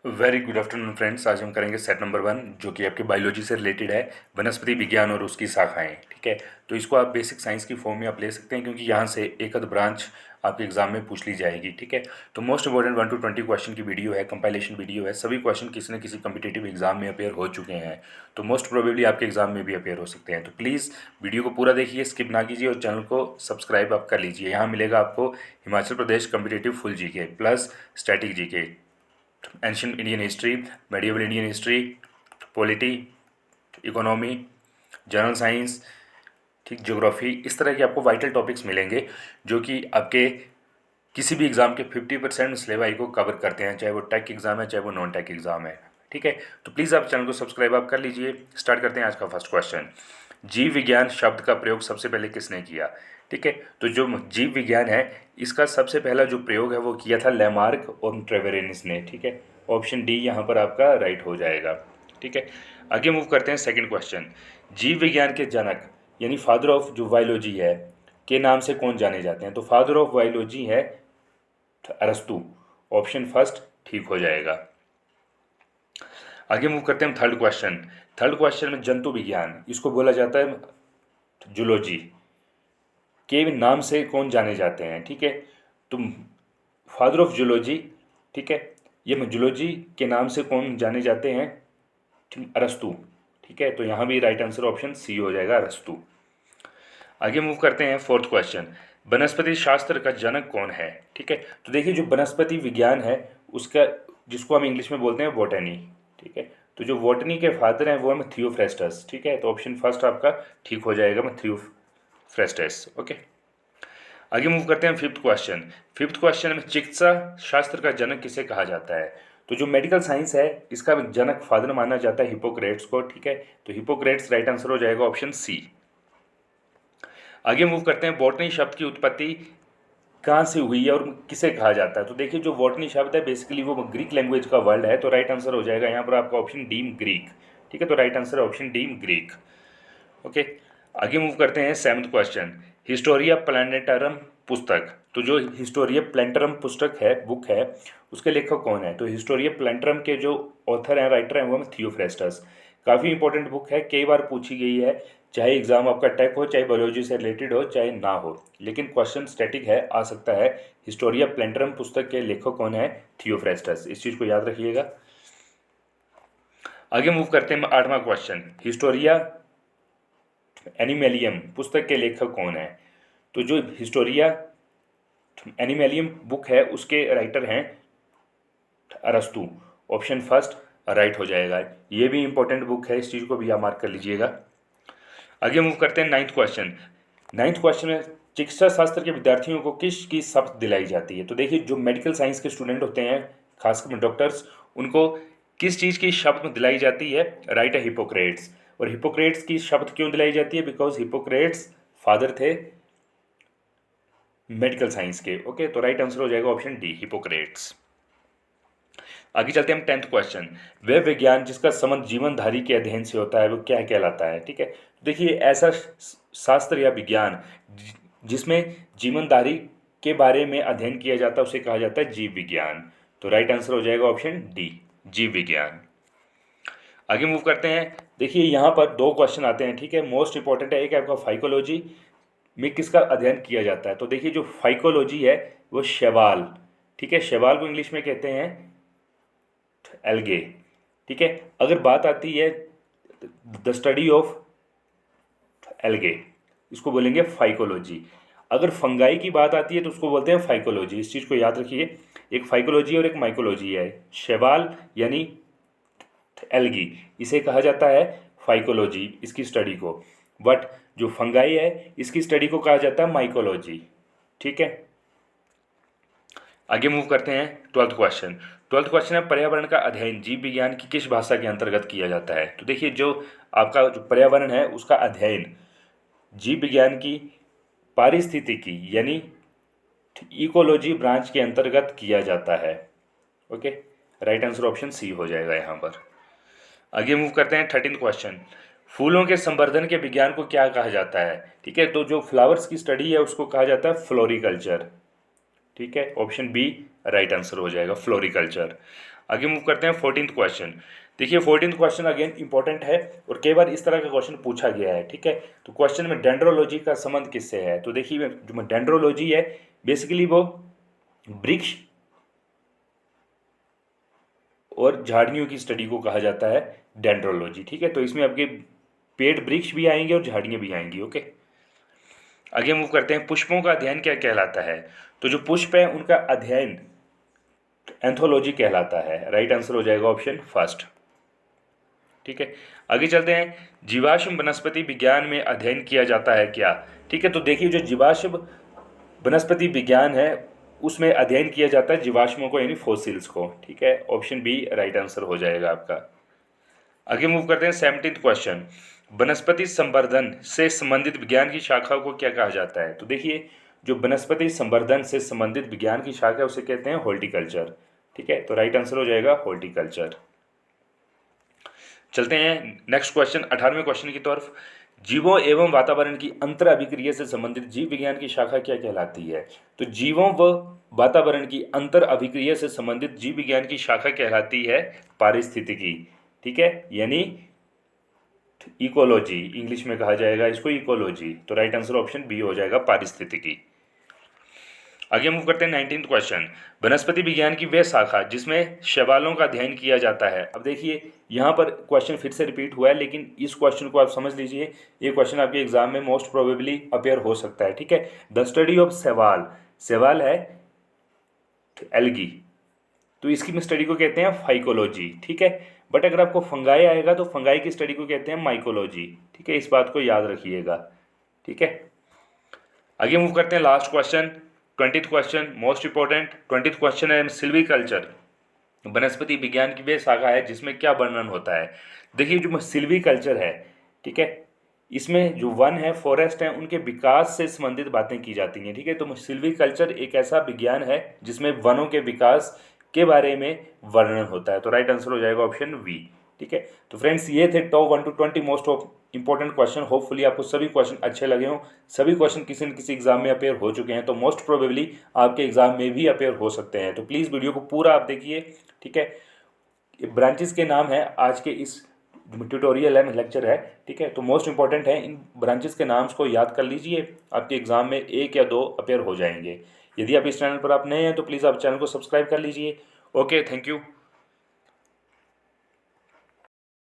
Very good afternoon friends. आज हम करेंगे सेट नंबर 1 जो कि आपके बायोलॉजी से रिलेटेड है, वनस्पति विज्ञान और उसकी शाखाएं। ठीक है, तो इसको आप बेसिक साइंस की फॉर्म में आप ले सकते हैं क्योंकि यहाँ से एक आध ब्रांच आपके एग्जाम में पूछ ली जाएगी। ठीक है, तो मोस्ट इंपॉर्टेंट 1 to 20 क्वेश्चन की वीडियो है, कंपाइलेशन वीडियो है। सभी क्वेश्चन किसी न किसी कम्पिटेटिव एग्जाम में अपेयर हो चुके हैं, तो मोस्ट प्रोबेबली आपके एग्जाम में भी अपेयर हो सकते हैं। तो प्लीज़ वीडियो को पूरा देखिए, स्किप ना कीजिए और चैनल को सब्सक्राइब आप कर लीजिए। यहाँ मिलेगा आपको Himachal Pradesh competitive full GK plus static GK, ancient Indian history, medieval Indian history, polity, economy, general science, ठीक, ज्योग्राफी। इस तरह के आपको वाइटल टॉपिक्स मिलेंगे जो कि आपके किसी भी एग्जाम के 50% सिलेबस को कवर करते हैं, चाहे वो टेक एग्जाम है चाहे वो नॉन टेक एग्जाम है। ठीक है, तो प्लीज़ आप चैनल को सब्सक्राइब आप कर लीजिए। स्टार्ट करते हैं आज का फर्स्ट क्वेश्चन। जीव विज्ञान शब्द का प्रयोग सबसे पहले किसने किया? ठीक है, तो जो जीव विज्ञान है इसका सबसे पहला जो प्रयोग है वो किया था लेमार्क और ट्रेवेरेनिस ने। ठीक है, ऑप्शन डी यहाँ पर आपका राइट हो जाएगा। ठीक है, आगे मूव करते हैं सेकंड क्वेश्चन। जीव विज्ञान के जनक यानी फादर ऑफ जो बायोलॉजी है के नाम से कौन जाने जाते हैं? तो फादर ऑफ बायोलॉजी है अरस्तु। ऑप्शन फर्स्ट ठीक हो जाएगा। आगे मूव करते हैं थर्ड क्वेश्चन। थर्ड क्वेश्चन में जंतु विज्ञान इसको बोला जाता है जूलॉजी के नाम से कौन जाने जाते हैं? ठीक है, तो फादर ऑफ जूलॉजी, ठीक है, ये जूलॉजी के नाम से कौन जाने जाते हैं? अरस्तु। ठीक है, तो यहाँ भी राइट आंसर ऑप्शन सी हो जाएगा, अरस्तु। आगे मूव करते हैं फोर्थ क्वेश्चन। वनस्पति शास्त्र का जनक कौन है? ठीक है, तो देखिए जो वनस्पति विज्ञान है उसका, जिसको हम इंग्लिश में बोलते हैं बॉटनी। ठीक है, तो जो बॉटनी के फादर हैं वो है थियोफ्रेस्टस। ठीक है, तो ऑप्शन फर्स्ट आपका ठीक हो जाएगा, थियोफ्रेस्टस। ओके, आगे मूव करते हैं फिफ्थ क्वेश्चन। फिफ्थ क्वेश्चन में चिकित्सा शास्त्र का जनक किसे कहा जाता है? तो जो मेडिकल साइंस है इसका जनक फादर माना जाता है हिपोक्रेट्स को। ठीक है, तो हिपोक्रेट्स राइट आंसर हो जाएगा, ऑप्शन सी। आगे मूव करते हैं बॉटनी शब्द की उत्पत्ति कहाँ से हुई है और किसे कहा जाता है? तो देखिए जो बॉटनी शब्द है बेसिकली वो ग्रीक लैंग्वेज का वर्ड है, तो राइट आंसर हो जाएगा यहाँ पर आपका ऑप्शन डी ग्रीक। ठीक है, तो right answer option D Greek. Okay, आगे मूव करते हैं सेवंथ क्वेश्चन। हिस्टोरिया प्लैनेटरम पुस्तक, तो जो हिस्टोरिया प्लैनेटरम पुस्तक है, बुक है, उसके लेखक कौन है? तो हिस्टोरिया प्लैनेटरम के जो ऑथर हैं, राइटर हैं, वो है थियोफ्रेस्टस। काफ़ी इंपॉर्टेंट बुक है, कई बार पूछी गई है, चाहे एग्जाम आपका टेक हो, चाहे बायोलॉजी से रिलेटेड हो, चाहे ना हो, लेकिन क्वेश्चन स्टैटिक है, आ सकता है। हिस्टोरिया प्लैनेटरम पुस्तक के लेखक कौन है? थियोफ्रेस्टस, इस चीज़ को याद रखिएगा। आगे मूव करते हैं आठवां क्वेश्चन। हिस्टोरिया एनिमेलियम पुस्तक के लेखक कौन है? तो जो हिस्टोरिया एनिमेलियम बुक है उसके राइटर हैं अरस्तु। ऑप्शन फर्स्ट राइट हो जाएगा। ये भी इंपॉर्टेंट बुक है, इस चीज़ को भी आप मार्क कर लीजिएगा। आगे मूव करते हैं नाइन्थ क्वेश्चन। नाइन्थ क्वेश्चन में चिकित्सा शास्त्र के विद्यार्थियों को किस की शपथ दिलाई जाती है? तो देखिए जो मेडिकल साइंस के स्टूडेंट होते हैं, खासकर डॉक्टर्स, उनको किस चीज़ की शपथ दिलाई जाती है? राइट है, हिपोक्रेट्स। और हिपोक्रेट्स की शपथ क्यों दिलाई जाती है? बिकॉज हिपोक्रेट्स फादर थे मेडिकल साइंस के। ओके, तो राइट आंसर हो जाएगा ऑप्शन डी, हिपोक्रेट्स। आगे चलते हैं हम टेंथ क्वेश्चन। वह विज्ञान जिसका संबंध जीवनधारी के अध्ययन से होता है वो क्या कहलाता है? ठीक है, तो देखिए ऐसा शास्त्र या विज्ञान जिसमें जीवनधारी के बारे में अध्ययन किया जाता है उसे कहा जाता है जीव विज्ञान। तो राइट आंसर हो जाएगा ऑप्शन डी, जीव विज्ञान। आगे मूव करते हैं। देखिए यहाँ पर दो क्वेश्चन आते हैं, ठीक है, मोस्ट इंपॉर्टेंट है। एक है आपका फाइकोलॉजी में किसका अध्ययन किया जाता है? तो देखिए जो फाइकोलॉजी है वो शैवाल, ठीक है, शैवाल को इंग्लिश में कहते हैं एल्गे। ठीक है, अगर बात आती है द स्टडी ऑफ एल्गे, इसको बोलेंगे फाइकोलॉजी। अगर फंगाई की बात आती है तो उसको बोलते हैं फाइकोलॉजी। इस चीज़ को याद रखिए, एक फाइकोलॉजी और एक माइकोलॉजी है। शैवाल यानी एल्गी, इसे कहा जाता है फाइकोलॉजी, इसकी स्टडी को। बट जो फंगाई है इसकी स्टडी को कहा जाता है माइकोलॉजी। ठीक है, आगे मूव करते हैं ट्वेल्थ क्वेश्चन। ट्वेल्थ क्वेश्चन है पर्यावरण का अध्ययन जीव विज्ञान की किस भाषा के अंतर्गत किया जाता है? तो देखिए जो आपका जो पर्यावरण है उसका अध्ययन जीव विज्ञान की पारिस्थितिकी यानी इकोलॉजी ब्रांच के अंतर्गत किया जाता है। Okay, right answer option C हो जाएगा यहाँ पर। आगे मूव करते हैं थर्टीन क्वेश्चन। फूलों के संवर्धन के विज्ञान को क्या कहा जाता है? ठीक है, तो जो फ्लावर्स की स्टडी है उसको कहा जाता है फ्लोरिकल्चर। ठीक है, ऑप्शन बी राइट आंसर हो जाएगा फ्लोरिकल्चर। आगे मूव करते हैं 14th क्वेश्चन। देखिए 14th क्वेश्चन अगेन इंपॉर्टेंट है और कई बार इस तरह का क्वेश्चन पूछा गया है, ठीक है। तो क्वेश्चन में डेंड्रोलॉजी का संबंध किससे है, तो देखिए जो डेंड्रोलॉजी है बेसिकली वो वृक्ष और झाड़ियों की स्टडी को कहा जाता है डेंड्रोलॉजी, ठीक है। तो इसमें आपके पेड़ वृक्ष भी आएंगे और झाड़ियाँ भी आएंगी, ओके। आगे मूव करते हैं, पुष्पों का अध्ययन क्या कहलाता है, तो जो पुष्प है उनका अध्ययन एंथोलॉजी कहलाता है। राइट आंसर हो जाएगा ऑप्शन फर्स्ट, ठीक है। आगे चलते हैं, जीवाश्म वनस्पति विज्ञान में अध्ययन किया जाता है क्या, ठीक है। तो देखिए जो जीवाश्म वनस्पति विज्ञान है उसमें अध्ययन किया जाता है जीवाश्मों को यानी फॉसिल्स को, ठीक है। ऑप्शन बी राइट आंसर हो जाएगा आपका। आगे मूव करते हैं 17th क्वेश्चन, वनस्पति संवर्धन से संबंधित विज्ञान की शाखा को क्या कहा जाता है, तो देखिए जो वनस्पति संवर्धन से संबंधित विज्ञान की शाखा है उसे कहते हैं हॉर्टिकल्चर, ठीक है। तो राइट आंसर हो जाएगा हॉर्टिकल्चर। चलते हैं नेक्स्ट क्वेश्चन 18वें क्वेश्चन की तरफ, जीवों एवं वातावरण की अंतर अभिक्रिया से संबंधित जीव विज्ञान की शाखा क्या कहलाती है, तो जीवों व वातावरण की अंतर अभिक्रिया से संबंधित जीव विज्ञान की शाखा कहलाती है पारिस्थितिकी, ठीक है, यानी इकोलॉजी, इंग्लिश में कहा जाएगा इसको इकोलॉजी। तो राइट आंसर ऑप्शन बी हो जाएगा पारिस्थितिकी। आगे मूव करते हैं 19th क्वेश्चन, वनस्पति विज्ञान की वह शाखा जिसमें शैवालों का अध्ययन किया जाता है। अब देखिए यहाँ पर क्वेश्चन फिर से रिपीट हुआ है, लेकिन इस क्वेश्चन को आप समझ लीजिए, ये क्वेश्चन आपके एग्जाम में मोस्ट प्रोबेबली अपेयर हो सकता है, ठीक है। द स्टडी ऑफ शैवाल, शैवाल है एल्गी, तो इसकी स्टडी को कहते हैं फाइकोलॉजी, ठीक है। बट अगर आपको फंगाई आएगा तो फंगाई की स्टडी को कहते हैं माइकोलॉजी, ठीक है। इस बात को याद रखिएगा, ठीक है। आगे मूव करते हैं last question 20th question, most important 20th question है सिल्वीकल्चर, वनस्पति विज्ञान की वह शाखा है जिसमें क्या वर्णन होता है। देखिए जो सिल्वीकल्चर है, ठीक है, इसमें जो वन है फॉरेस्ट है उनके विकास से संबंधित बातें की जाती हैं, ठीक है। तो सिल्वीकल्चर एक ऐसा विज्ञान है जिसमें वनों के विकास के बारे में वर्णन होता है। तो राइट आंसर हो जाएगा ऑप्शन वी, ठीक है। तो फ्रेंड्स ये थे top 1 to 20 most of important question. Hopefully आपको सभी क्वेश्चन अच्छे लगे हों, सभी क्वेश्चन किसी न किसी एग्जाम में अपेयर हो चुके हैं, तो मोस्ट प्रोबेबली आपके एग्जाम में भी अपेयर हो सकते हैं। तो प्लीज़ वीडियो को पूरा आप देखिए, ठीक है। ब्रांचेस के नाम है आज के इस ट्यूटोरियल है लेक्चर है, ठीक है। तो मोस्ट इंपॉर्टेंट है, इन ब्रांचेस के नाम्स को याद कर लीजिए, आपके एग्जाम में 1 या 2 अपेयर हो जाएंगे। यदि आप इस चैनल पर आप नए हैं तो प्लीज़ आप चैनल को सब्सक्राइब कर लीजिए। Okay, thank you.